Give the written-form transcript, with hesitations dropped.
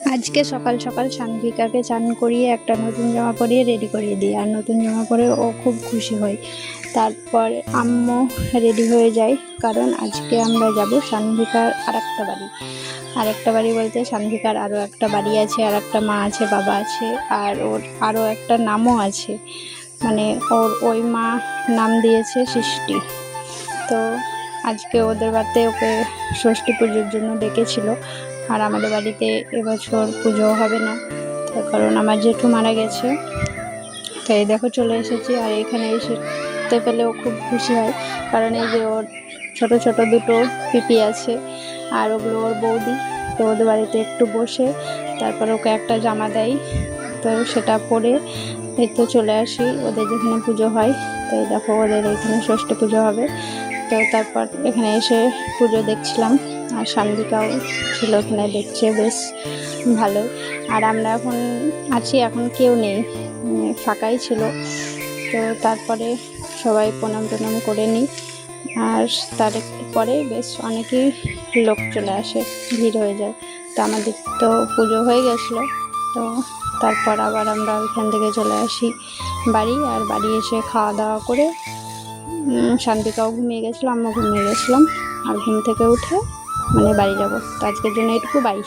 আজকে সকাল সকাল সানভিকাকে চান করিয়ে একটা নতুন জামা পরিয়ে রেডি করিয়ে দিই, আর নতুন জামা পরে ও খুব খুশি হয়। তারপর আম্মু রেডি হয়ে যায়, কারণ আজকে আমরা যাব সানভিকার আরেকটা বাড়ি বলতে সানভিকার আরও একটা বাড়ি আছে, আর একটা মা আছে, বাবা আছে, আর ওর আরও একটা নামও আছে। মানে ওর ওই মা নাম দিয়েছে সৃষ্টি। তো আজকে ওদের বাড়িতে ওকে ষষ্ঠী পুজোর জন্য ডেকেছিল। আর আমাদের বাড়িতে এবছর পুজো হবে না, তার কারণ আমার জেঠু মারা গেছে। তো এই দেখো চলে এসেছি, আর এখানে এসে পেলেও খুব খুশি হয়, কারণ এই যে ওর ছোট ছোট দুটো পিপি আছে, আর ওগুলো ওর বৌদি। তো ওদের বাড়িতে একটু বসে তারপর ওকে একটা জামা দেয়, তো সেটা পরে এই তো চলে আসি ওদের যেখানে পুজো হয়। তো এই দেখো ওদের এখানে ষষ্ঠী পুজো হবে। তো তারপর এখানে এসে পুজো দেখছিলাম, আর সানভিকাও ছিল এখানে, দেখছে বেশ ভালো। আর আমরা এখন আছি, এখন কেউ নেই, ফাঁকাই ছিল। তো তারপরে সবাই প্রণাম টনাম করে নিই, আর তার একটু পরে বেশ অনেকেই লোক চলে আসে, ভিড় হয়ে যায়। তো আমাদের তো পুজো হয়ে গেছিলো। তো তারপর আবার আমরা ওইখান থেকে চলে আসি বাড়ি, আর বাড়ি এসে খাওয়া দাওয়া করে শান্তিকাও ঘুমিয়ে গেছিলো, আমিও ঘুমিয়ে গেছিলাম। আর ঘুম থেকে উঠে বাড়ি যাব। তো আজকের জন্য এটুকু, বাই।